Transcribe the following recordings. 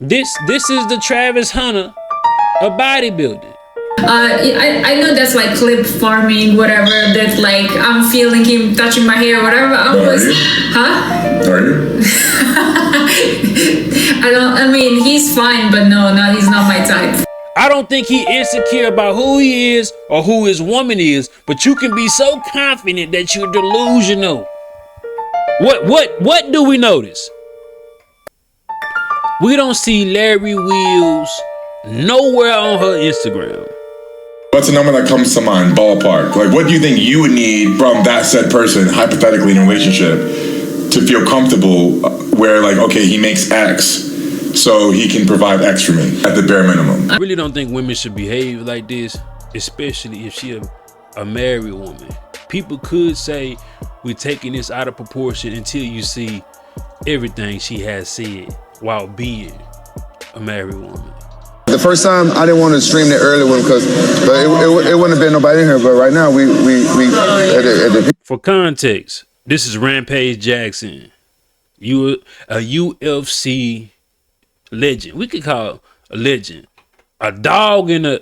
This is the Travis Hunter of bodybuilding. I know that's like clip farming, whatever. That's like I'm feeling him touching my hair, whatever. I was, huh? Are you? I mean, he's fine, but no, he's not my type. I don't think he insecure about who he is or who his woman is, but you can be so confident that you're delusional. What do we notice? We don't see Larry Wheels nowhere on her Instagram. What's a number that comes to mind, ballpark? Like, what do you think you would need from that said person, hypothetically in a relationship, to feel comfortable where, like, okay, he makes X, so he can provide X for me at the bare minimum? I really don't think women should behave like this, especially if she a married woman. People could say we're taking this out of proportion until you see everything she has said while being a married woman. The first time I didn't want to stream it early with him because it wouldn't have been nobody in here. But right now we For context, this is Rampage Jackson. You a UFC legend. We could call a legend. A dog in a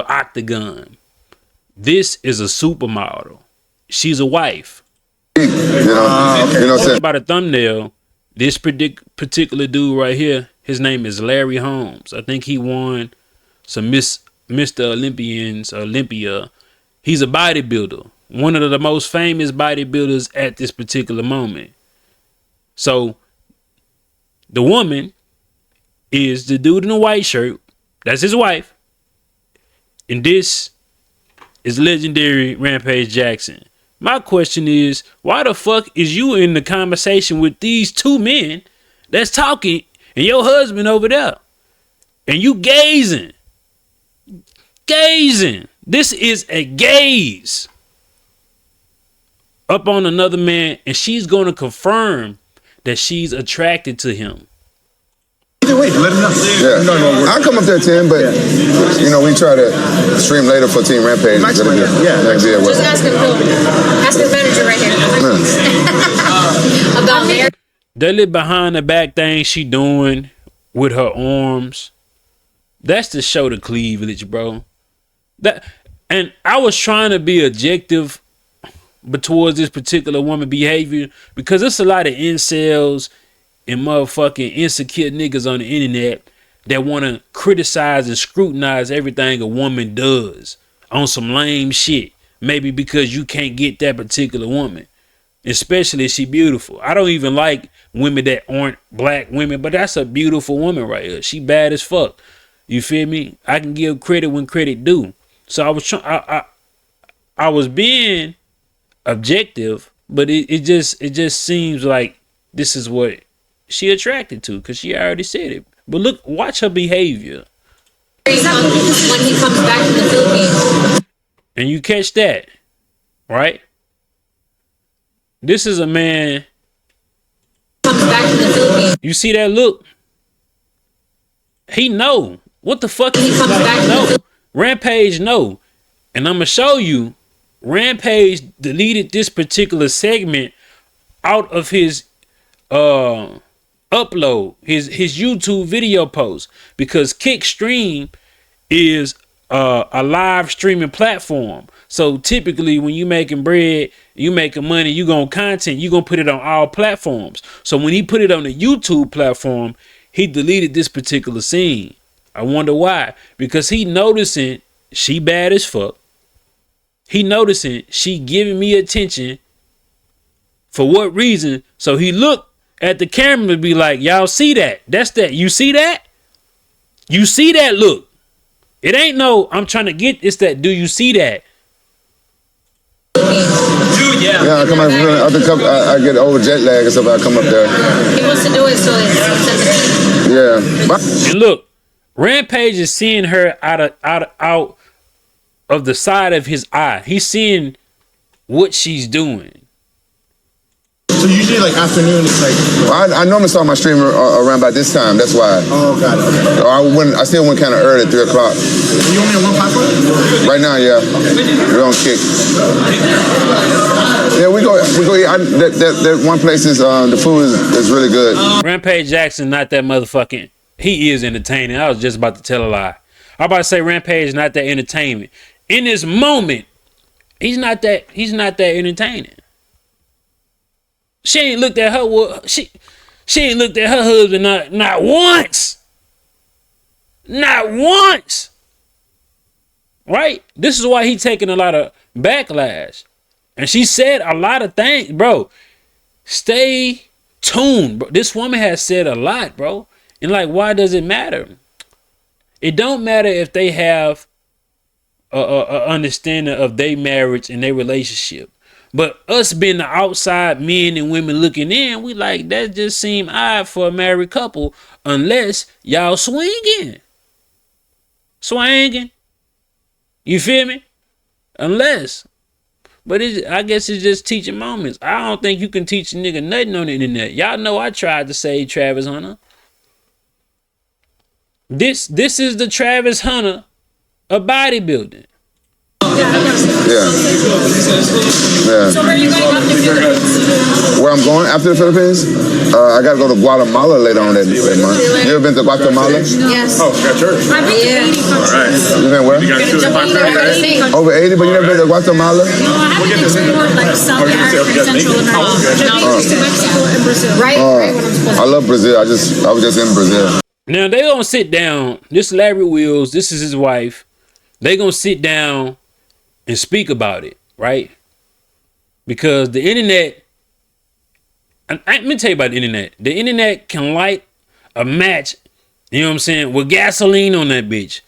octagon. This is a supermodel. She's a wife. you know By the thumbnail, this particular dude right here, his name is Larry Holmes. I think he won some Mr. Olympia. He's a bodybuilder. One of the most famous bodybuilders at this particular moment. So the woman is the dude in the white shirt. That's his wife. And this is legendary Rampage Jackson. My question is, why the fuck is you in the conversation with these two men that's talking and your husband over there? And you gazing. This is a gaze up on another man, and she's going to confirm that she's attracted to him. Either way, let him know. Yeah. I'll come up there at 10, but you know, we try to stream later for Team Rampage. Just ask him, ask his manager right here. About Mary. That little behind the back thing she doing with her arms, that's to show the cleavage, bro. And I was trying to be objective but towards this particular woman behavior because there's a lot of incels and motherfucking insecure niggas on the internet that want to criticize and scrutinize everything a woman does on some lame shit. Maybe because you can't get that particular woman, especially if she beautiful. I don't even like women that aren't black women, but that's a beautiful woman right here. She bad as fuck. You feel me? I can give credit when credit due. So I was trying. I was being objective, but it just seems like this is what she attracted to because she already said it. But look, watch her behavior. When he comes back to the Philippines. And you catch that, right? This is a man. Comes back to the Philippines. You see that look? He know. What the fuck? He comes back. No. Rampage no. And I'm going to show you. Rampage deleted this particular segment out of his upload, his YouTube video post, because Kickstream is a live streaming platform. So typically when you making bread, you making money, you gonna put it on all platforms. So when he put it on the YouTube platform, he deleted this particular scene. I wonder why. Because he noticing she bad as fuck. He noticing she giving me attention. For what reason? So he looked at the camera and be like, y'all see that? That's that. You see that? You see that look? It ain't no, I'm trying to get, it's that, do you see that? Dude, yeah. Yeah, I come out, I get over jet lag and stuff, I come up there. He wants to do it so it's yeah. And look, Rampage is seeing her out of the side of his eye. He's seeing what she's doing. So usually like afternoon, it's like... I normally start my stream around by this time, that's why. Oh, got it. I still went kind of early at 3 o'clock. You only on one platform? Right now, yeah. We're on Kick. Yeah, we go. That one place is, the food is really good. Rampage Jackson, not that motherfucking he is entertaining. I was just about to tell a lie. I'm about to say Rampage is not that entertainment. In this moment, he's not that entertaining. She ain't looked at her she ain't looked at her husband not once. Not once. Right? This is why he taking a lot of backlash. And she said a lot of things, bro. Stay tuned, bro. This woman has said a lot, bro. And like, why does it matter? It don't matter if they have a understanding of their marriage and their relationship. But us being the outside men and women looking in, we like, that just seem odd for a married couple unless y'all swinging. Swinging. You feel me? Unless. But I guess it's just teaching moments. I don't think you can teach a nigga nothing on the internet. Y'all know I tried to save Travis Hunter. This is the Travis Hunter of bodybuilding. Yeah. So where are you going after? Where I'm going after the Philippines? I gotta go to Guatemala later on that month. You ever been to Guatemala? Yes. Oh, got church. I've been to 80 countries. All right. You been where? You got two at 5:30, right? Over 80, but you never been to Guatemala? No, I haven't explored like South America and Central America. I've been to Mexico and Brazil. Right when I'm supposed to. I love Brazil. I was just in Brazil. Now they gonna sit down. This Larry Wheels, this is his wife. They gonna sit down and speak about it, right? Because the internet, let me tell you about the internet. The internet can light a match, you know what I'm saying, with gasoline on that bitch,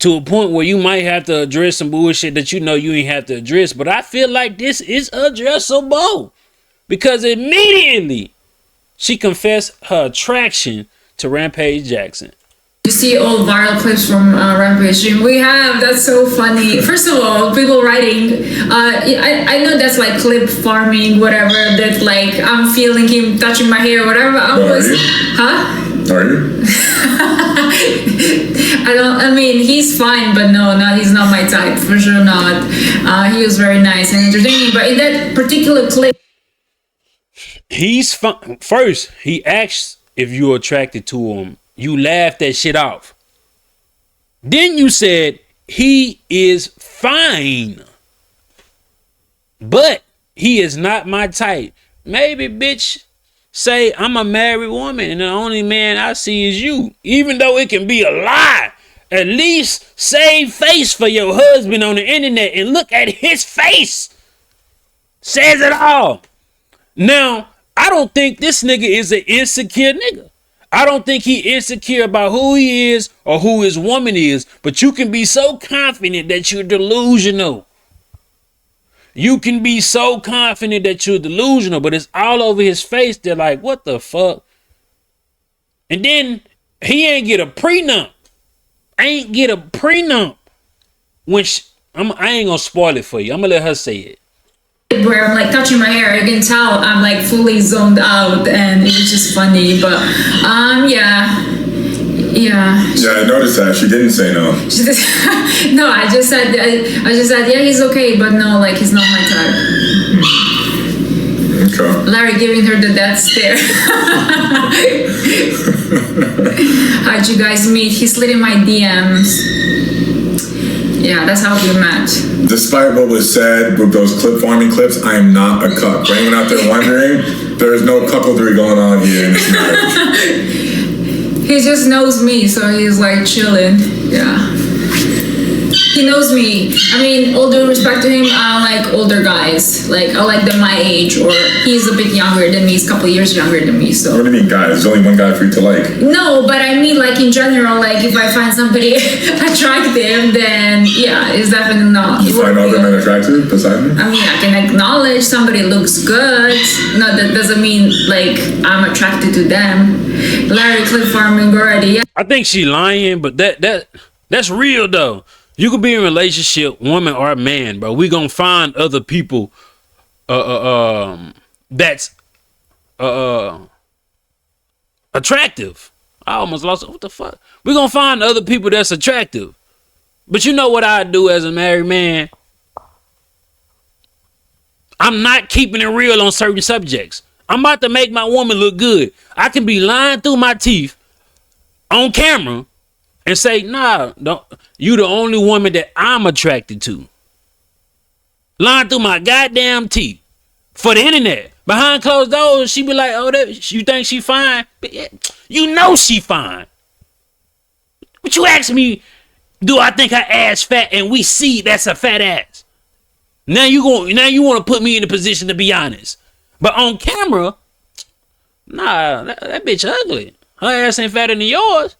to a point where you might have to address some bullshit that you know you ain't have to address. But I feel like this is addressable, because immediately she confessed her attraction to Rampage Jackson. You see old viral clips from Rampage. That's so funny. First of all, people writing, I know that's like clip farming, whatever, that like I'm feeling him touching my hair, whatever. Are you? I mean, he's fine, but he's not my type, for sure not. He was very nice and entertaining, but in that particular clip, he's fine. First, he asks if you're attracted to him. You laughed that shit off. Then you said he is fine, but he is not my type. Maybe, bitch, say I'm a married woman and the only man I see is you. Even though it can be a lie, at least save face for your husband on the internet and look at his face. Says it all. Now, I don't think this nigga is an insecure nigga. I don't think he insecure about who he is or who his woman is, but you can be so confident that you're delusional. You can be so confident that you're delusional, but it's all over his face. They're like, what the fuck? And then he ain't get a prenup. When I ain't gonna spoil it for you. I'm gonna let her say it. where I'm like touching my hair, you can tell I'm like fully zoned out, and it's just funny. But yeah, I noticed that she didn't say no. No, I just said yeah, he's okay, but no, like he's not my type. Okay. Larry giving her the death stare. How'd you guys meet? He slid in my DMs. Yeah, that's how we met. Despite what was said with those clip farming clips, I am not a cuck. For anyone out there wondering, there is no cuckoldry going on here in this marriage. He just knows me, so he's like chilling. Yeah. He knows me. I mean, all due respect to him, I like older guys. Like, I like them my age, or he's a bit younger than me. He's a couple years younger than me, so. What do you mean, guys? There's only one guy for you to like. No, but I mean, like, in general, like, if I find somebody attractive, then, yeah, it's definitely not. You find other men attractive beside me? I mean, I can acknowledge somebody looks good. No, that doesn't mean, like, I'm attracted to them. Larry clip farming already, yeah. I think she lying, but that's real, though. You could be in a relationship, woman or man, bro. We gonna find other people that's attractive. I almost lost it. What the fuck? We gonna find other people that's attractive. But you know what I do as a married man? I'm not keeping it real on certain subjects. I'm about to make my woman look good. I can be lying through my teeth on camera and say, nah, don't, you the only woman that I'm attracted to. Lying through my goddamn teeth for the internet. Behind closed doors, she be like, oh, that you think she fine? But yeah, you know she fine. But you ask me, do I think her ass fat? And we see that's a fat ass. Now you want to put me in a position to be honest. But on camera, nah, that bitch ugly. Her ass ain't fatter than yours.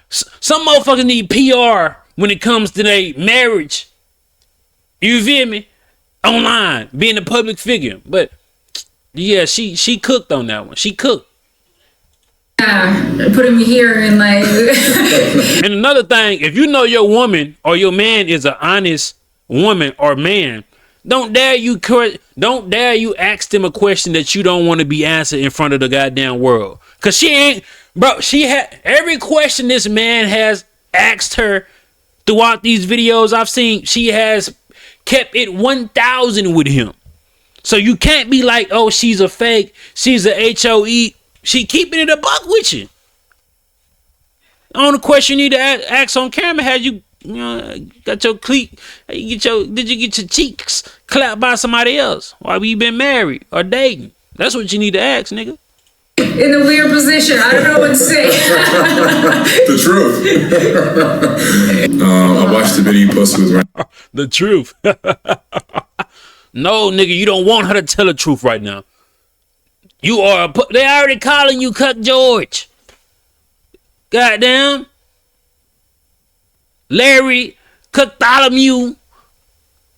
Some motherfuckers need PR when it comes to their marriage. You feel me? Online, being a public figure. But yeah, she cooked on that one. She cooked. Yeah, putting me here and like. And another thing, if you know your woman or your man is an honest woman or man, don't dare you ask them a question that you don't want to be answered in front of the goddamn world. Cause she ain't, bro. She had every question this man has asked her throughout these videos I've seen. She has kept it 1,000 with him. So you can't be like, oh, she's a fake. She's a HOE. She keeping it a buck with you. The only question you need to ask on camera, had you got your did you get your cheeks clapped by somebody else while you been married or dating? That's what you need to ask, nigga. In a weird position. I don't know what to say. The truth. I watched the video you posted with The truth. No, nigga, you don't want her to tell the truth right now. You are they already calling you Cuck George. Goddamn. Larry Bartholomew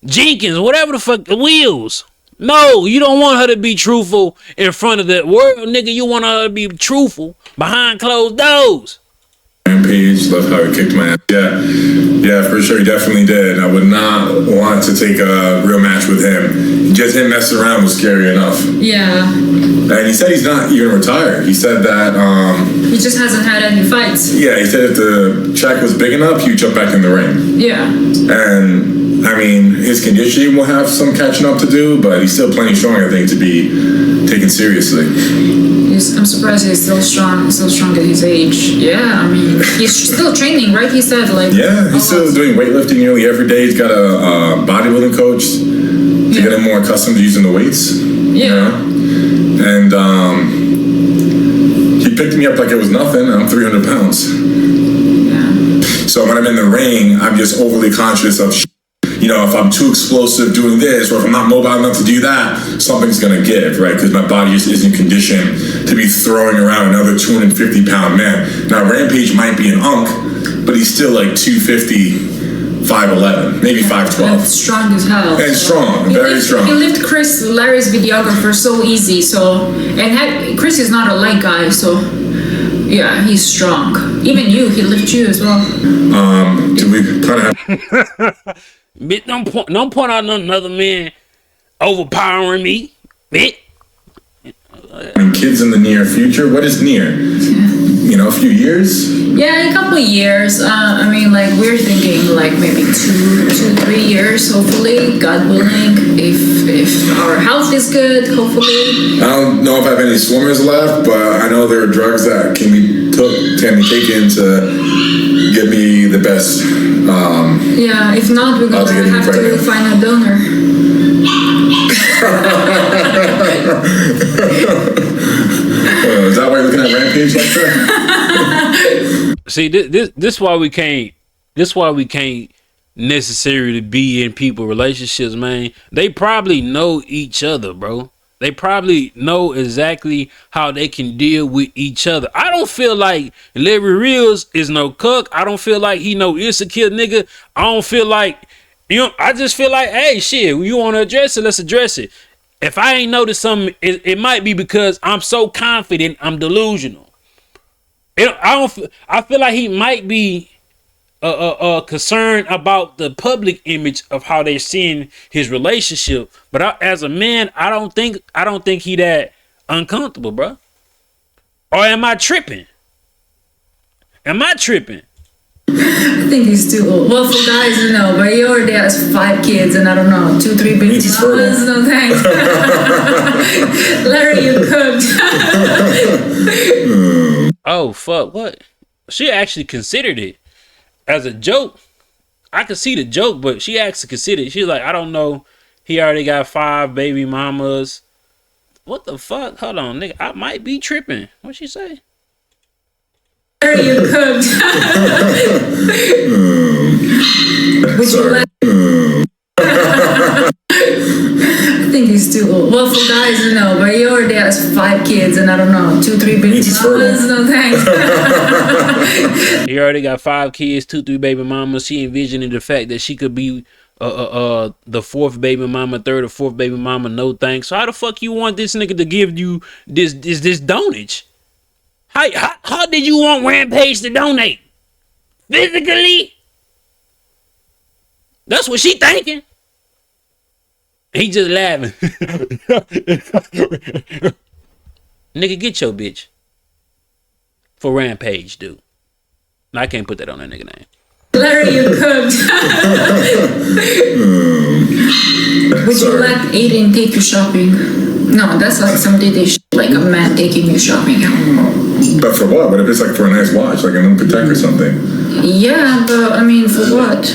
Jenkins, whatever the fuck, the wheels. No, you don't want her to be truthful in front of the world, nigga. You want her to be truthful behind closed doors. Rampage, love how he kicked my ass. Yeah, for sure, he definitely did. I would not want to take a real match with him. Just him messing around was scary enough. Yeah. And he said he's not even retired. He said that he just hasn't had any fights. Yeah, he said if the check was big enough, he'd jump back in the ring. Yeah. And I mean, his conditioning will have some catching up to do, but he's still plenty strong, I think, to be taken seriously. I'm surprised he's still strong at his age. Yeah, I mean, he's still training, right? He said, like. Yeah, he's still doing weightlifting nearly every day. He's got a bodybuilding coach to get him more accustomed to using the weights. Yeah. You know? And he picked me up like it was nothing. I'm 300 pounds. Yeah. So when I'm in the ring, I'm just overly conscious of if I'm too explosive doing this, or if I'm not mobile enough to do that, something's going to give, right? Because my body just isn't conditioned to be throwing around another 250-pound man. Now, Rampage might be an unk, but he's still like 250, 5'11", maybe 5'12". And strong as hell. And strong, very strong. He lifted Larry's videographer so easy, Chris is not a light guy, so yeah, he's strong. Even he lifts you as well. Do we kind of have... Bitch, don't point out another man overpowering me, bitch. And kids in the near future. What is near? A few years? Yeah, a couple of years. I mean, like, we're thinking like maybe 2-3 years, hopefully, God willing, if our health is good, hopefully. I don't know if I have any swimmers left, but I know there are drugs that can be taken to give me the best. Yeah, if not, we're gonna have to find a donor. Is that why you're looking at Rampage like that? See, this why we can't. This why we can't necessarily be in people relationships, man. They probably know each other, bro. They probably know exactly how they can deal with each other. I don't feel like larrywheels is no cuck. I don't feel like he no insecure nigga. I don't feel like, I just feel like, hey, shit, you want to address it? Let's address it. If I ain't noticed something, it might be because I'm so confident I'm delusional. I feel like he might be concerned about the public image of how they're seeing his relationship, but as a man, I don't think he that uncomfortable, bro. Or am I tripping? I think he's too old. Well, for guys, but he already has 5 kids, and I don't know, 2-3 baby mamas. No thanks. Larry, you cooked. Oh fuck, what? She actually considered it as a joke. I could see the joke, but she actually considered it. She's like, I don't know. He already got 5 baby mamas. What the fuck? Hold on, nigga. I might be tripping. What'd she say? You cooked. Would you let? I think he's too old. Well, for guys, you know, but he already has 5 kids, and I don't know, 2, 3 baby mamas. No thanks. He already got 5 kids, 2, 3 baby mamas. She envisioning the fact that she could be the 4th baby mama, 3rd or 4th baby mama. No thanks. So how the fuck you want this nigga to give you this donage? How did you want Rampage to donate? Physically? That's what she thinking. He just laughing. Nigga, get your bitch. For Rampage, dude. No, I can't put that on that nigga name. Larry, you cooked. Would you let Aiden take you shopping? No, that's like some day like a man taking you shopping. But for what? What if it's like for a nice watch, like a new Patek or something? Yeah, but I mean, for what?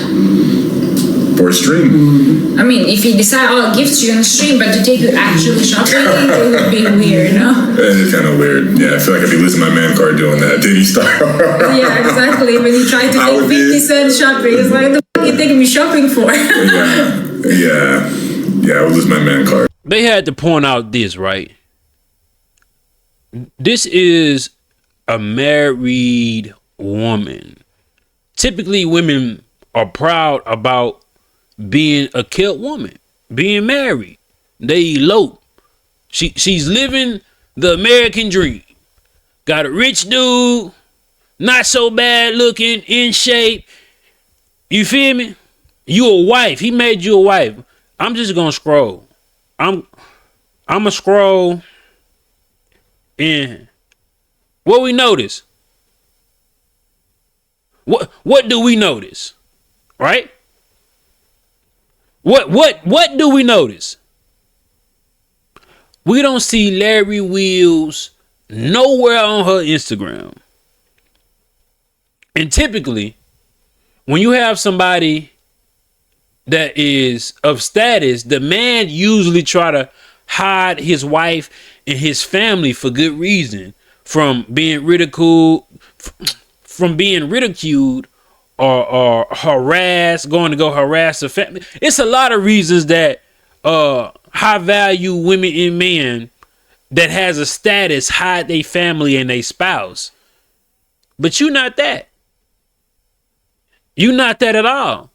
For a stream. I mean, if you decide, oh, gifts you on the stream, but to take you actually shopping, it would be weird, no? It's kind of weird. Yeah, I feel like I'd be losing my man card doing that. Diddy style. Yeah, exactly. When you try to take 50 cent shopping, it's like, the fuck you taking me shopping for? Yeah, I would lose my man card. They had to point out this, right? This is a married woman. Typically, women are proud about being a killed woman, being married. They elope. She's living the American dream. Got a rich dude, not so bad looking, in shape. You feel me? You a wife. He made you a wife. I'm just gonna scroll. I'm gonna scroll. And what we notice? What do we notice? Right? What do we notice? We don't see larrywheels nowhere on her Instagram. And typically, when you have somebody that is of status, the man usually try to hide his wife and his family for good reason from being ridiculed, or harassed, going to go harass the family. It's a lot of reasons that high value women and men that has a status hide their family and their spouse. But you not that. You not that at all.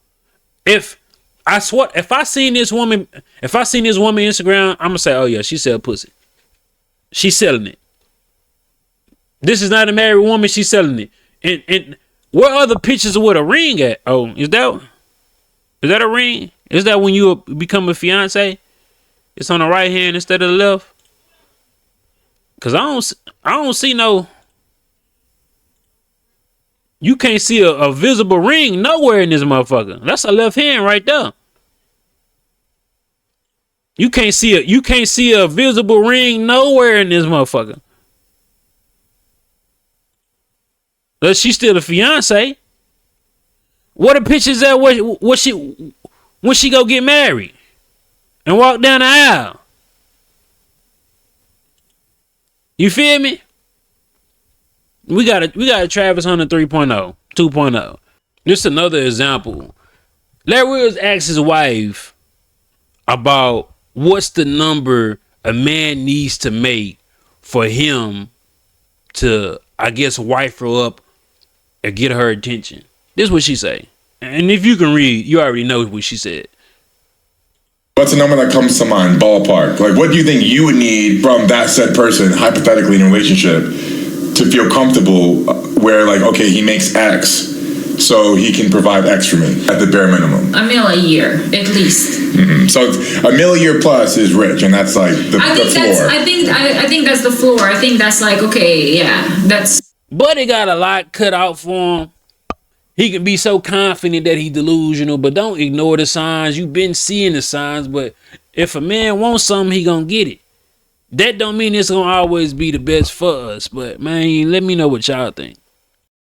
If I seen this woman Instagram, I'm gonna say, oh yeah, she sell pussy. She's selling it. This is not a married woman. She's selling it. And where are the pictures with a ring at? Oh, is that a ring? Is that when you become a fiance? It's on the right hand instead of the left. Cause I don't see no. You can't see a visible ring nowhere in this motherfucker. That's a left hand right there. You can't see a visible ring nowhere in this motherfucker. But she's still a fiance. What are pictures that when she go get married and walk down the aisle? You feel me? We got a Travis Hunter 3.0, 2.0. Just another example. Larry Wills asked his wife about what's the number a man needs to make for him to, I guess, wife her up or get her attention. This is what she say. And if you can read, you already know what she said. What's a number that comes to mind, ballpark? Like, what do you think you would need from that said person, hypothetically in a relationship, to feel comfortable where, like, okay, he makes X, so he can provide X for me at the bare minimum? $1 million a year, at least. Mm-hmm. So $1 million a year plus is rich, and that's like the floor. I think that's the floor. I think that's like, okay, yeah, that's. But he got a lot cut out for him. He can be so confident that he's delusional, but don't ignore the signs. You've been seeing the signs, but if a man wants something, he gonna get it. That don't mean it's gonna always be the best for us. But man, let me know what y'all think.